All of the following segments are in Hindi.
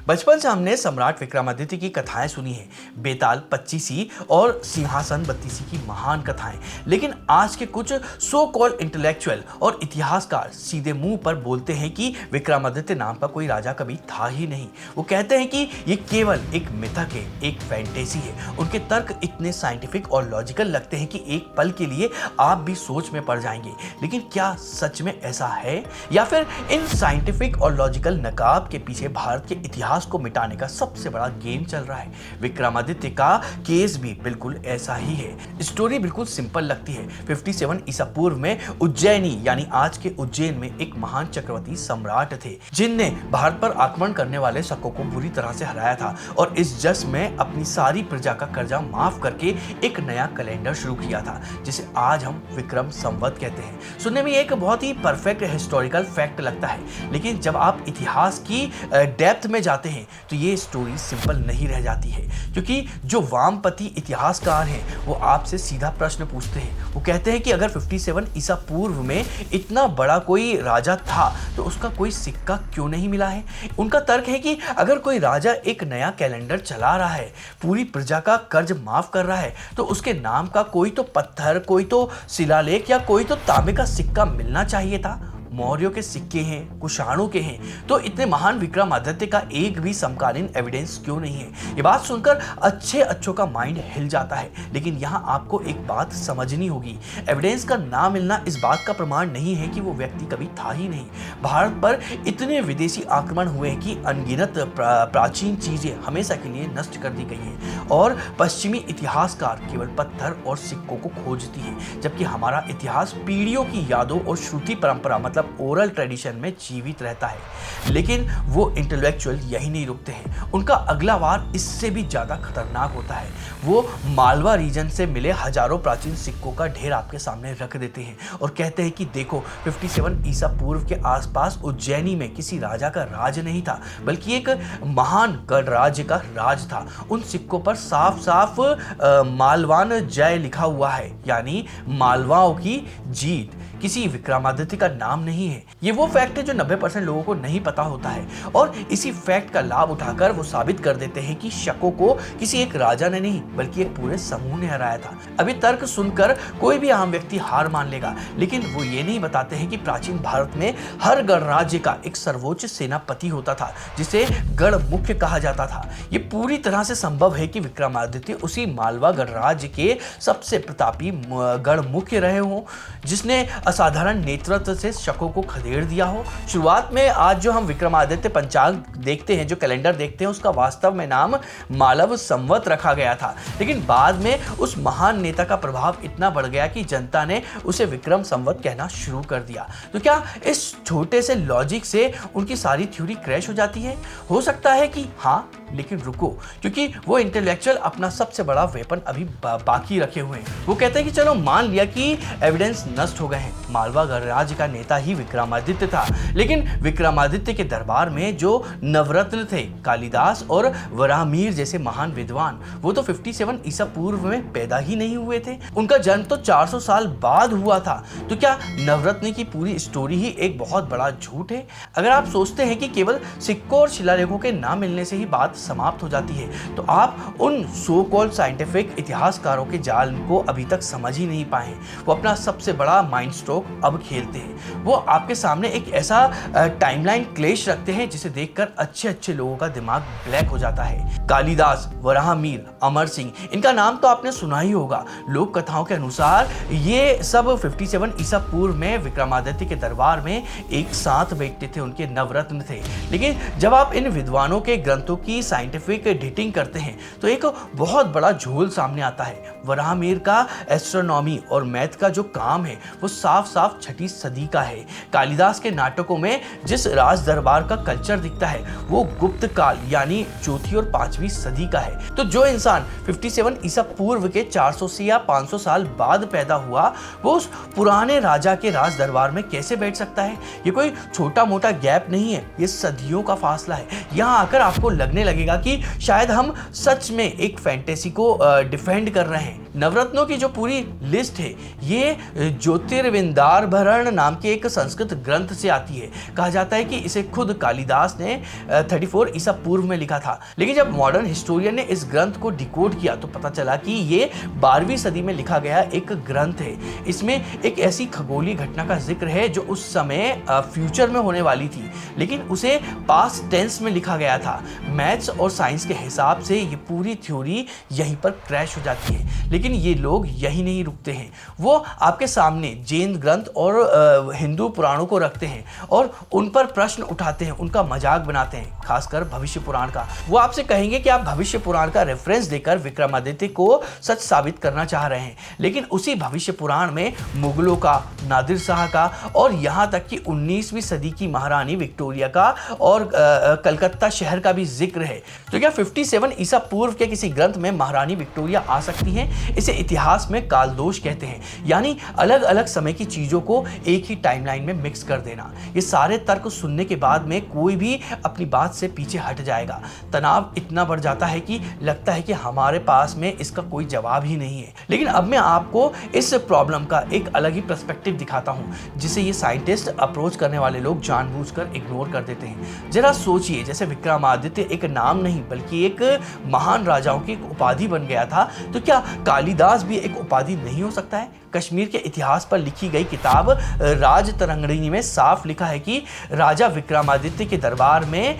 बचपन से हमने सम्राट विक्रमादित्य की कथाएं सुनी हैं, बेताल 25 और सिंहासन 32 की महान कथाएं। लेकिन आज के कुछ सो कॉल्ड इंटेलेक्चुअल और इतिहासकार सीधे मुंह पर बोलते हैं कि विक्रमादित्य नाम का कोई राजा कभी था ही नहीं। वो कहते हैं कि ये केवल एक मिथक है, एक फैंटेसी है। उनके तर्क इतने साइंटिफिक और लॉजिकल लगते हैं कि एक पल के लिए आप भी सोच में पड़ जाएंगे। लेकिन क्या सच में ऐसा है, या फिर इन साइंटिफिक और लॉजिकल नकाब के पीछे भारत के इतिहास को मिटाने का सबसे बड़ा गेम चल रहा है? विक्रमादित्य का केस भी बिल्कुल ऐसा ही है। स्टोरी बिल्कुल सिंपल लगती है। 57 ईसा पूर्व में उज्जैनी यानी आज के उज्जैन में एक महान चक्रवर्ती सम्राट थे, जिनने भारत पर आक्रमण करने वाले शकों को बुरी तरह से हराया था और इस जश्न में अपनी सारी प्रजा का कर्जा माफ करके एक नया कैलेंडर शुरू किया था, जिसे आज हम विक्रम संवत कहते हैं। सुनने में एक बहुत ही परफेक्ट हिस्टोरिकल फैक्ट लगता है, लेकिन जब आप इतिहास की डेप्थ में जाते हैं तो ये स्टोरी सिंपल नहीं रह जाती है। क्योंकि जो वामपंथी इतिहासकार हैं वो आपसे सीधा प्रश्न पूछते हैं। वो कहते हैं कि अगर 57 ईसा पूर्व में इतना बड़ा कोई राजा था तो उसका कोई सिक्का क्यों नहीं मिला है? उनका तर्क है कि अगर कोई राजा एक नया कैलेंडर चला रहा है, पूरी प्रजा का कर्ज माफ कर रहा है, तो उसके नाम का कोई तो पत्थर, कोई तो शिलालेख या कोई तो तांबे का सिक्का मिलना चाहिए था। मौर्यों के सिक्के हैं, कुषाणों के हैं, तो इतने महान विक्रमादित्य का एक भी समकालीन एविडेंस क्यों नहीं है? ये बात सुनकर अच्छों का माइंड हिल जाता है। लेकिन यहाँ आपको एक बात समझनी होगी, एविडेंस का ना मिलना इस बात का प्रमाण नहीं है कि वो व्यक्ति कभी था ही नहीं। भारत पर इतने विदेशी आक्रमण हुए हैं कि अनगिनत प्राचीन चीजें हमेशा के लिए नष्ट कर दी गई हैं और पश्चिमी इतिहासकार केवल पत्थर और सिक्कों को खोजती है, जबकि हमारा इतिहास पीढ़ियों की यादों और श्रुति परंपरा मतलब ओरल ट्रेडिशन में जीवित रहता है। लेकिन वो इंटेलेक्चुअल यही नहीं रुकते हैं। उनका अगला वार इससे भी ज्यादा खतरनाक होता है। वो मालवा रीजन से मिले हजारों प्राचीन सिक्कों का ढेर आपके सामने रख देते हैं और कहते हैं कि देखो, 57 ईसा पूर्व के आसपास उज्जैनी में किसी राजा का राज नहीं था, बल्कि एक महान गढ़ राज्य का राज था। उन सिक्कों पर साफ साफ मालवान जय लिखा हुआ है, यानी मालवाओं की जीत। किसी विक्रमादित्य का नाम नहीं है। ये वो फैक्ट है जो 90% लोगों को नहीं पता होता है और इसी फैक्ट का लाभ उठाकर वो साबित कर देते हैं कि शकों को किसी एक राजा ने नहीं बल्कि एक पूरे समूह ने हराया था। अभी तर्क सुनकर कोई भी आम व्यक्ति हार मान लेगा, लेकिन वो ये नहीं बताते हैं कि प्राचीन भारत में हर गढ़ राज्य का एक सर्वोच्च सेनापति होता था, जिसे गढ़ मुख्य कहा जाता था। ये पूरी तरह से संभव है कि विक्रमादित्य उसी मालवा गढ़ राज्य के सबसे प्रतापी गढ़ मुख्य रहे हों, जिसने असाधारण नेतृत्व से शकों को खदेड़ दिया हो। शुरुआत में आज जो हम विक्रमादित्य पंचांग देखते हैं, जो कैलेंडर देखते हैं, उसका वास्तव में नाम मालव संवत रखा गया था। लेकिन बाद में उस महान नेता का प्रभाव इतना बढ़ गया कि जनता ने उसे विक्रम संवत कहना शुरू कर दिया। तो क्या इस छोटे से लॉजिक से उनकी सारी थ्योरी क्रैश हो जाती है? हो सकता है कि हाँ, लेकिन रुको, क्योंकि वो इंटेलेक्चुअल अपना सबसे बड़ा वेपन अभी बाकी रखे हुए हैं। वो कहते हैं कि चलो मान लिया कि एविडेंस नष्ट हो गए हैं, मालवा गणराज्य का नेता ही विक्रमादित्य था, लेकिन विक्रमादित्य के दरबार में जो नवरत्न थे, कालिदास और वराहमिहिर जैसे महान विद्वान, वो तो 57 ईसा पूर्व में पैदा ही नहीं हुए थे। उनका जन्म तो 400 साल बाद हुआ था। तो क्या नवरत्न की पूरी स्टोरी ही एक बहुत बड़ा झूठ है? अगर आप सोचते हैं कि केवल सिक्कों और शिलालेखों के ना मिलने से ही बात समाप्त हो जाती है, तो आप उन सो कॉल्ड साइंटिफिक इतिहासकारों के जाल को अभी तक समझ ही नहीं पाए। वो अपना सबसे बड़ा माइंड स्ट्रोक अब खेलते हैं। वो आपके सामने एक ऐसा टाइमलाइन क्लेश रखते हैं जिसे देखकर अच्छे लोगों का दिमाग ब्लैक हो जाता है। कालिदास, वराहमिहिर, अमर सिंह, इनका नाम तो आपने सुना ही होगा। लोक कथाओं के अनुसार ये सब 57 ईसा पूर्व में विक्रमादित्य के दरबार में एक साथ बैठते थे, उनके नवरत्न थे। लेकिन जब आप इन विद्वानों के ग्रंथों की साइंटिफिक एडिटिंग करते हैं तो एक बहुत बड़ा झोल सामने आता है। वराहमिहिर का एस्ट्रोनॉमी और मैथ का जो काम है वो साफ साफ 6वीं सदी का है। कालिदास के नाटकों में जिस राज दरबार का कल्चर दिखता है वो गुप्त काल यानी चौथी और 5वीं सदी का है। तो जो इंसान 57 ईसा पूर्व के 400 से या 500 साल बाद पैदा हुआ, वो उस पुराने राजा के राज दरबार में कैसे बैठ सकता है? ये कोई छोटा मोटा गैप नहीं है, ये सदियों का फासला है। यहाँ आकर आपको लगने लगेगा कि शायद हम सच में एक फैंटेसी को डिफेंड कर रहे हैं, नवरत्नों की जो पूरी लिस्ट है ये ज्योतिर्विंदारभरण नाम के एक संस्कृत ग्रंथ से आती है। कहा जाता है कि इसे खुद कालिदास ने 34 ईसा पूर्व में लिखा था। लेकिन जब मॉडर्न हिस्टोरियन ने इस ग्रंथ को डिकोड किया तो पता चला कि ये 12वीं सदी में लिखा गया एक ग्रंथ है। इसमें एक ऐसी खगोलीय घटना का जिक्र है जो उस समय फ्यूचर में होने वाली थी, लेकिन उसे पास्ट टेंस में लिखा गया था। मैथ्स और साइंस के हिसाब से ये पूरी थ्योरी यहीं पर क्रैश हो जाती है। लेकिन ये लोग यही नहीं रुकते हैं, वो आपके सामने जैन ग्रंथ और हिंदू पुराणों को रखते हैं और उन पर प्रश्न उठाते हैं, उनका मजाक बनाते हैं, खासकर भविष्य पुराण का। वो आपसे कहेंगे कि आप भविष्य पुराण का रेफरेंस देकर विक्रमादित्य को सच साबित करना चाह रहे हैं, लेकिन उसी भविष्य पुराण में मुगलों का, नादिर शाह का और यहाँ तक कि 19वीं सदी की महारानी विक्टोरिया का और कलकत्ता शहर का भी जिक्र है। तो क्या 57 ईसा पूर्व के किसी ग्रंथ में महारानी विक्टोरिया आ सकती हैं? इसे इतिहास में कालदोष कहते हैं, यानी अलग अलग समय की चीजों को एक ही टाइमलाइन में मिक्स कर देना। ये सारे तर्क सुनने के बाद में कोई भी अपनी बात से पीछे हट जाएगा। तनाव इतना बढ़ जाता है कि लगता है कि हमारे पास में इसका कोई जवाब ही नहीं है। लेकिन अब मैं आपको इस प्रॉब्लम का एक अलग ही पर्सपेक्टिव दिखाता हूं, जिसे ये साइंटिस्ट अप्रोच करने वाले लोग जानबूझकर इग्नोर कर देते हैं। जरा सोचिए, जैसे विक्रमादित्य एक नाम नहीं बल्कि एक महान राजाओं की एक उपाधि बन गया था, तो क्या कालिदास भी एक उपाधि नहीं हो सकता है? कश्मीर के इतिहास पर लिखी गई किताब राजतरंगिणी में साफ लिखा है कि राजा विक्रमादित्य के दरबार में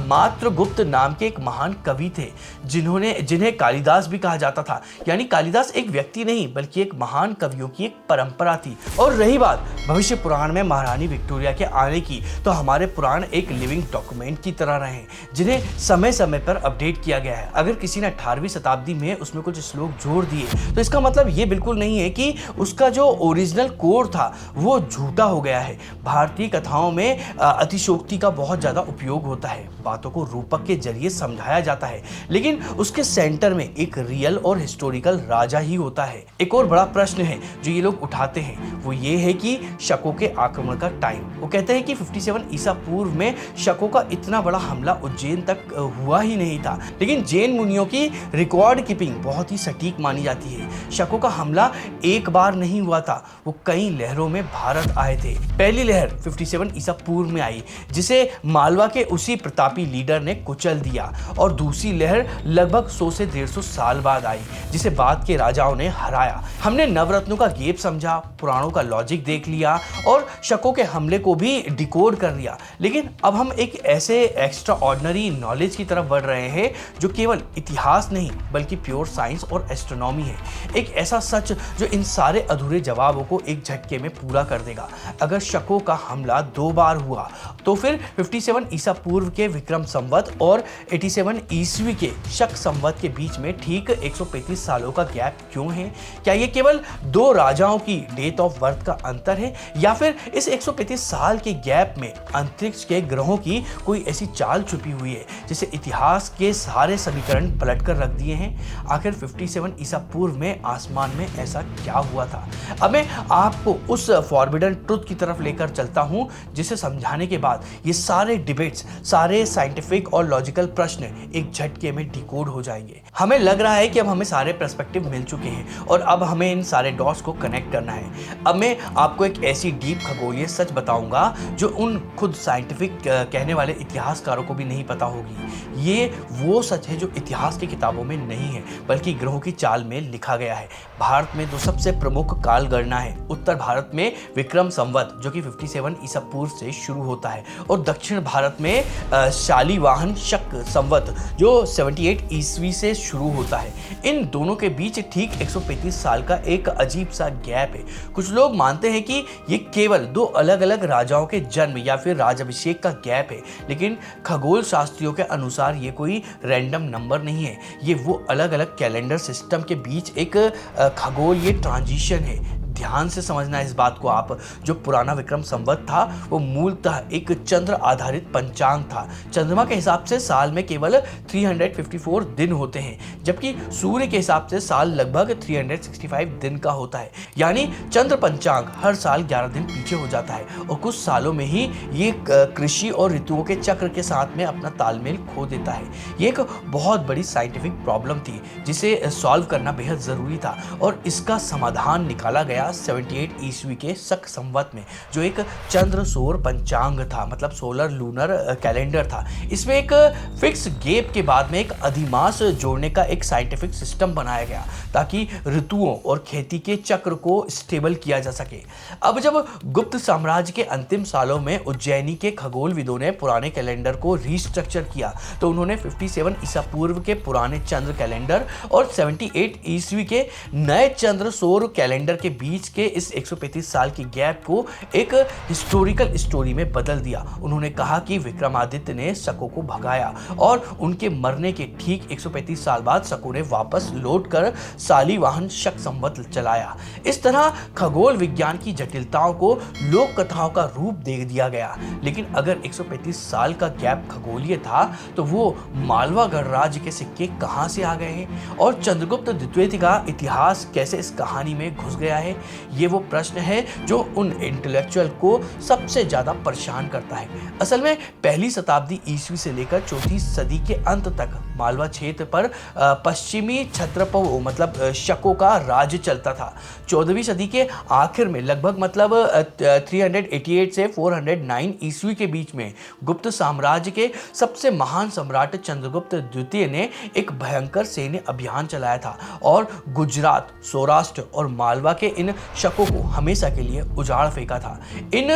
मात्रगुप्त नाम के एक महान कवि थे, जिन्हें कालिदास भी कहा जाता था। यानी कालिदास एक व्यक्ति नहीं बल्कि एक महान कवियों की एक परंपरा थी। और रही बात भविष्य पुराण में महारानी विक्टोरिया के आने की, तो हमारे पुराण एक लिविंग डॉक्यूमेंट की तरह रहे, जिन्हें समय समय पर अपडेट किया गया है। अगर किसी ने 18वीं शताब्दी में उसमें कुछ श्लोक जोड़ दिए तो इसका मतलब ये बिल्कुल नहीं है कि उसका जो ओरिजिनल कोर था वो झूठा हो गया है। भारतीय कथाओं में अतिशोक्ति का बहुत ज्यादा उपयोग होता है, बातों को रूपक के जरिए समझाया जाता है, लेकिन उसके सेंटर में एक रियल और हिस्टोरिकल राजा ही होता है। एक और बड़ा प्रश्न है जो ये लोग उठाते हैं, वो ये है कि शकों के आक्रमण का टाइम। वो कहते हैं कि 57 ईसा पूर्व में शकों का इतना बड़ा हमला उज्जैन तक हुआ ही नहीं था, लेकिन जैन मुनियों की रिकॉर्ड कीपिंग बहुत ही सटीक मानी जाती है। शकों का हमला एक बार नहीं हुआ था, वो कई लहरों में भारत आए थे। पहली लहर 57 ईसा पूर्व में आई, जिसे मालवा के उसी प्रतापी लीडर ने कुचल दिया, और दूसरी लहर लगभग 100 से 150 साल बाद आई, जिसे बाद के राजाओं ने हराया। हमने नवरत्नों का गेप समझा, पुराणों का लॉजिक देख लिया और शकों के हमले को भी डिकोड कर लिया, लेकिन अब हम एक ऐसे एक्स्ट्रा ऑर्डिनरी नॉलेज की तरफ बढ़ रहे हैं जो केवल इतिहास नहीं बल्कि प्योर साइंस और एस्ट्रोनॉमी है। एक ऐसा सच जो इन सारे अधूरे जवाबों को एक झटके में पूरा कर देगा। अगर शकों का हमला 2 बार हुआ तो फिर 57 ईसा पूर्व के विक्रम संवत और 87 ईस्वी के शक संवत के बीच में ठीक 135 सालों का गैप क्यों है? क्या ये केवल 2 राजाओं की डेट ऑफ बर्थ का अंतर है, या फिर इस 135 साल के गैप में अंतरिक्ष के ग्रहों की कोई ऐसी चाल छुपी हुई है जिसे इतिहास के सारे समीकरण पलट कर रख दिए हैं? आखिर 57 ईसा पूर्व में आसमान में ऐसा क्या हुआ था? अब मैं आपको उस फॉरबिडन ट्रुथ की तरफ लेकर चलता हूं, जिसे समझाने के बाद ये सारे डिबेट्स, सारे साइंटिफिक और लॉजिकल प्रश्न एक झटके में डिकोड हो जाएंगे। हमें लग रहा है कि अब हमें सारे पर्सपेक्टिव मिल चुके हैं और अब हमें इन सारे डॉट्स को कनेक्ट करना है। अब मैं आपको एक ऐसी डीप खगोलीय सच बताऊंगा जो उन खुद साइंटिफिक कहने वाले इतिहासकारों को भी नहीं पता होगी। ये वो सच है जो इतिहास की किताबों में नहीं है बल्कि ग्रहों की चाल में लिखा गया है। भारत में 2 सबसे प्रमुख काल गणना है। उत्तर भारत में विक्रम संवत जो कि 57 ईसा पूर्व से शुरू होता है, और दक्षिण भारत में शालिवाहन शक संवत जो 78 ईस्वी से शुरू होता है। इन दोनों के बीच ठीक 135 साल का एक अजीब सा गैप है। कुछ लोग मानते हैं कि ये केवल 2 अलग अलग राजाओं के जन्म या फिर राजाभिषेक का गैप है, लेकिन खगोल शास्त्रियों के अनुसार ये कोई रैंडम नंबर नहीं है। ये वो अलग अलग कैलेंडर सिस्टम के बीच एक खगोलीय ट्रांजिशन है। ध्यान से समझना इस बात को आप, जो पुराना विक्रम संवत था वो मूलतः एक चंद्र आधारित पंचांग था। चंद्रमा के हिसाब से साल में केवल 354 दिन होते हैं, जबकि सूर्य के हिसाब से साल लगभग 365 दिन का होता है। यानी चंद्र पंचांग हर साल 11 दिन पीछे हो जाता है और कुछ सालों में ही ये कृषि और ऋतुओं के चक्र के साथ में अपना तालमेल खो देता है। ये एक बहुत बड़ी साइंटिफिक प्रॉब्लम थी जिसे सॉल्व करना बेहद जरूरी था और इसका समाधान निकाला गया 78 ईस्वी के शक संवत में, जो एक चंद्र सौर पंचांग था, मतलब सोलर लूनर कैलेंडर था। इसमें एक फिक्स गैप के बाद में एक अधिमास जोड़ने का एक साइंटिफिक सिस्टम बनाया गया ताकि ऋतुओं और खेती के चक्र को स्टेबल किया जा सके। अब जब गुप्त साम्राज्य के अंतिम सालों में उज्जैनी के खगोलविदों ने पुराने कैलेंडर को रीस्ट्रक्चर किया तो उन्होंने 57 ईसा पूर्व के पुराने चंद्र कैलेंडर और 78 ईस्वी के नए चंद्र सौर कैलेंडर के बीच के इस 135 साल की गैप को एक हिस्टोरिकल स्टोरी में बदल दिया। उन्होंने कहा कि विक्रमादित्य ने शकों को भगाया और उनके मरने के ठीक 135 साल बाद शकों ने वापस लौटकर शालिवाहन शक संवत चलाया। इस तरह खगोल विज्ञान की जटिलताओं को लोक कथाओं का रूप दे दिया गया। लेकिन अगर 135 साल का गैप खगोलीय था तो वो मालवा गणराज्य के सिक्के कहां से आ गए हैं और चंद्रगुप्त द्वितीय का इतिहास कैसे इस कहानी में घुस गया है? ये वो प्रश्न है जो उन इंटेलेक्चुअल को सबसे ज्यादा परेशान करता है। असल में पहली शताब्दी ईस्वी से लेकर चौथी सदी के अंत तक मालवा क्षेत्र पर पश्चिमी क्षत्रपों मतलब शकों का राज्य चलता था। 14वीं सदी के आखिर में लगभग मतलब 388 से 409 ईस्वी के बीच में गुप्त साम्राज्य के सबसे महान सम्राट चंद्रगुप्त द्वितीय ने एक भयंकर सैन्य अभियान चलाया था और गुजरात, सौराष्ट्र और मालवा के इन शकों को हमेशा के लिए उजाड़ फेंका था। इन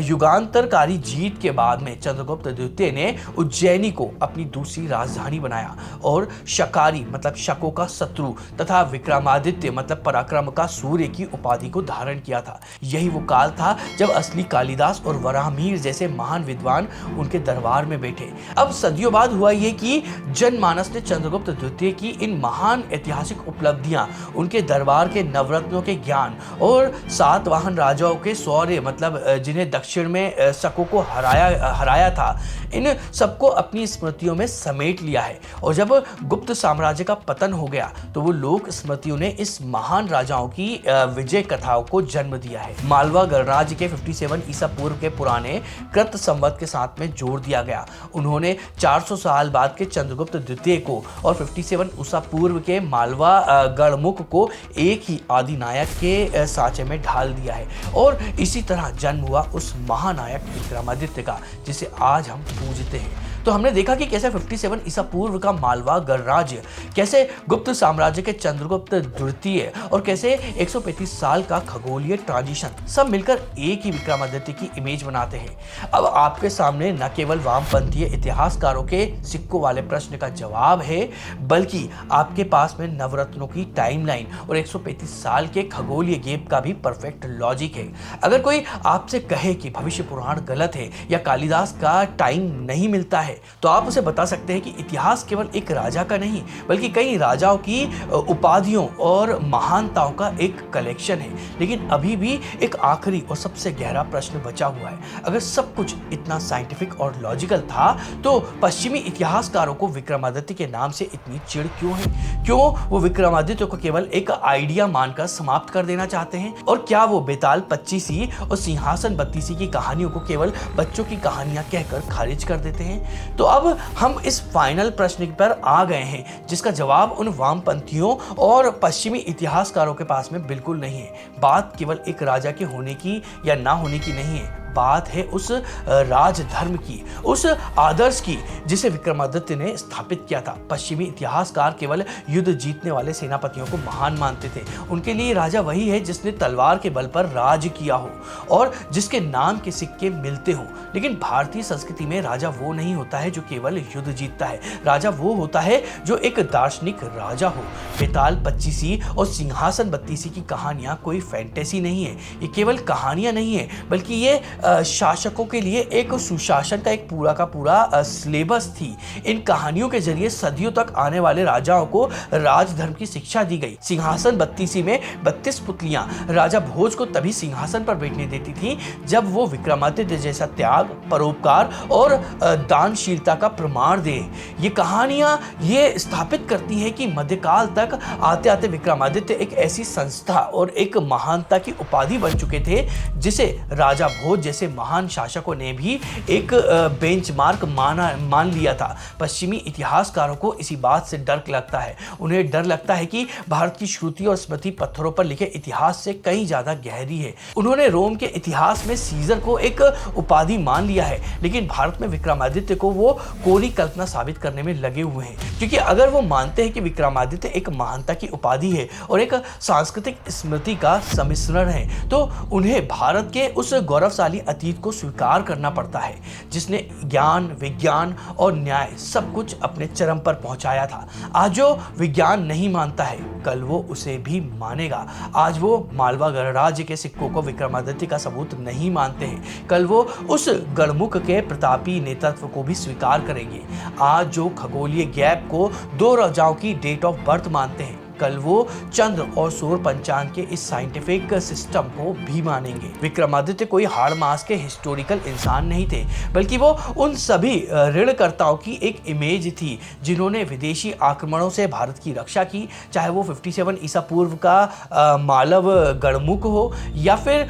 युगांतरकारी जीत के बाद में चंद्रगुप्त द्वितीय ने उज्जैनी को अपनी दूसरी राजधानी बनाया और शकारी मतलब शकों का शत्रु तथा विक्रमादित्य मतलब पराक्रम का सूर्य की उपाधि को धारण किया था। यही वो काल था जब असली कालिदास और वराहमिहिर जैसे महान विद्वान उनके दरबार में बैठे। अब सदियों बाद हुआ ये कि जनमानस ने चंद्रगुप्त द्वितीय की इन महान ऐतिहासिक उपलब्धियां, उनके दरबार के नवरत्नों के ज्ञान और सातवाहन राजाओं के शौर्य मतलब जिन्हें दक्षिण में शकों को हराया था, इन सबको अपनी स्मृतियों में समेट लिया है। और जब गुप्त साम्राज्य का पतन हो गया तो वो लोक स्मृतियों ने इस महान राजाओं की विजय कथाओं को जन्म दिया है। मालवा गणराज्य के 57 ईसा पूर्व के पुराने कृत संवत के साथ में जोड़ दिया गया। उन्होंने 400 साल बाद के चंद्रगुप्त द्वितीय को और 57 ईसा पूर्व के मालवा गणमुख को एक ही आदिनायक के साँचे में ढाल दिया है और इसी तरह जन्म हुआ उस महानायक विक्रमादित्य का जिसे आज हम पूजते हैं। तो हमने देखा कि कैसे 57 ईसा पूर्व का मालवा गणराज्य, कैसे गुप्त साम्राज्य के चंद्रगुप्त द्वितीय और कैसे 135 साल का खगोलीय ट्रांजिशन सब मिलकर एक ही विक्रमादित्य की इमेज बनाते हैं। अब आपके सामने न केवल वामपंथीय इतिहासकारों के सिक्कों वाले प्रश्न का जवाब है, बल्कि आपके पास में नवरत्नों की टाइमलाइन और 135 साल के खगोलीय गैप का भी परफेक्ट लॉजिक है। अगर कोई आपसे कहे कि भविष्य पुराण गलत है या कालिदास का टाइम नहीं मिलता है तो आप उसे बता सकते हैं कि इतिहास केवल एक राजा का नहीं बल्कि कई राजाओं की उपाधियों और महानताओं का एक कलेक्शन है। लेकिन अभी भी एक आखिरी और सबसे गहरा प्रश्न बचा हुआ है। अगर सब कुछ इतना साइंटिफिक और लॉजिकल था तो पश्चिमी इतिहासकारों को विक्रमादित्य के नाम से इतनी चिढ़ क्यों है? क्यों वो विक्रमादित्य को केवल एक आइडिया मानकर समाप्त कर देना चाहते हैं? और क्या वो बेताल पच्चीसी और सिंहासन बत्तीसी की कहानियों को केवल बच्चों की कहानियां कहकर खारिज कर देते हैं? तो अब हम इस फाइनल प्रश्न पर आ गए हैं जिसका जवाब उन वामपंथियों और पश्चिमी इतिहासकारों के पास में बिल्कुल नहीं है। बात केवल एक राजा के होने की या ना होने की नहीं है, बात है उस राजधर्म की, उस आदर्श की जिसे विक्रमादित्य ने स्थापित किया था। पश्चिमी इतिहासकार केवल युद्ध जीतने वाले सेनापतियों को महान मानते थे। उनके लिए राजा वही है जिसने तलवार के बल पर राज किया हो और जिसके नाम के सिक्के मिलते हों। लेकिन भारतीय संस्कृति में राजा वो नहीं होता है जो केवल युद्ध जीतता है। राजा वो होता है जो एक दार्शनिक राजा हो। बेताल पच्चीसी और सिंहासन बत्तीसी की कहानियां कोई फैंटेसी नहीं है, ये केवल कहानियां नहीं है बल्कि ये शासकों के लिए एक सुशासन का एक पूरा का पूरा सिलेबस थी। इन कहानियों के जरिए सदियों तक आने वाले राजाओं को राजधर्म की शिक्षा दी गई। सिंहासन बत्तीसी में 32 पुतलियां राजा भोज को तभी सिंहासन पर बैठने देती थी जब वो विक्रमादित्य जैसा त्याग, परोपकार और दानशीलता का प्रमाण दे। ये कहानियां ये स्थापित करती हैं कि मध्यकाल तक आते आते विक्रमादित्य एक ऐसी संस्था और एक महानता की उपाधि बन चुके थे जिसे राजा भोज जैसे महान शासकों ने भी एक बेंचमार्क मान लिया था। पश्चिमी इतिहासकारों को इसी बात से डर लगता है। उन्हें डर लगता है कि भारत की श्रुति और स्मृति पत्थरों पर लिखे इतिहास से कहीं ज्यादा गहरी है। उन्होंने रोम के इतिहास में सीजर को एक उपाधि मान लिया है, लेकिन भारत में विक्रमादित्य को वो कोरी कल्पना साबित करने में लगे हुए हैं। क्योंकि अगर वो मानते हैं कि विक्रमादित्य एक महानता की उपाधि है और एक सांस्कृतिक स्मृति का सम्मिश्रण है, तो उन्हें भारत के उस गौरवशाली अतीत को स्वीकार करना पड़ता है जिसने ज्ञान, विज्ञान और न्याय सब कुछ अपने चरम पर पहुंचाया था। आज जो विज्ञान नहीं मानता है, कल वो उसे भी मानेगा। आज वो मालवा गणराज्य के सिक्कों को विक्रमादित्य का सबूत नहीं मानते हैं, कल वो उस गणमुख के प्रतापी नेतृत्व को भी स्वीकार करेंगे। आज जो खगोलीय गैप को 2 राजाओं की डेट ऑफ बर्थ मानते हैं, कल वो चंद्र और सूर्य पंचांग के इस साइंटिफिक सिस्टम को भी मानेंगे। विक्रमादित्य कोई हाड़ मास के हिस्टोरिकल इंसान नहीं थे, बल्कि वो उन सभी ऋणकर्ताओं की एक इमेज थी जिन्होंने विदेशी आक्रमणों से भारत की रक्षा की। चाहे वो 57 ईसा पूर्व का मालव गणमुख हो या फिर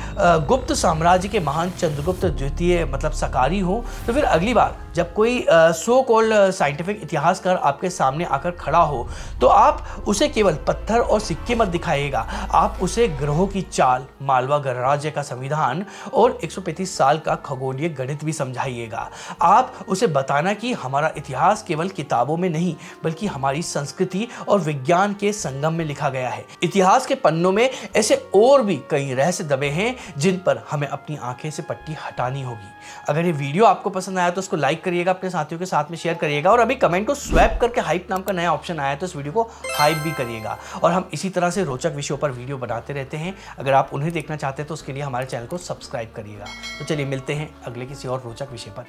गुप्त साम्राज्य के महान चंद्रगुप्त द्वितीय मतलब सकारी हो। तो फिर अगली बार जब कोई सो कॉल्ड साइंटिफिक इतिहासकार आपके सामने आकर खड़ा हो, तो आप उसे केवल पत्थर और सिक्के मत दिखाइएगा, आप उसे ग्रहों की चाल, मालवा गणराज्य का संविधान और 135 साल का खगोलीय गणित भी समझाइएगा। आप उसे बताना कि हमारा इतिहास केवल किताबों में नहीं, बल्कि हमारी संस्कृति और विज्ञान के संगम में लिखा गया है। इतिहास के पन्नों में ऐसे और भी कई रहस्य दबे हैं जिन पर हमें अपनी आंखें से पट्टी हटानी होगी। अगर ये वीडियो आपको पसंद आया तो उसको लाइक करिएगा, अपने साथियों के साथ में शेयर करिएगा और अभी कमेंट को स्वैप करके हाइप नाम का नया ऑप्शन आया है तो इस वीडियो को हाइप भी करिएगा। और हम इसी तरह से रोचक विषयों पर वीडियो बनाते रहते हैं। अगर आप उन्हें देखना चाहते हैं तो उसके लिए हमारे चैनल को सब्सक्राइब करिएगा। तो चलिए मिलते हैं अगले किसी और रोचक विषय पर।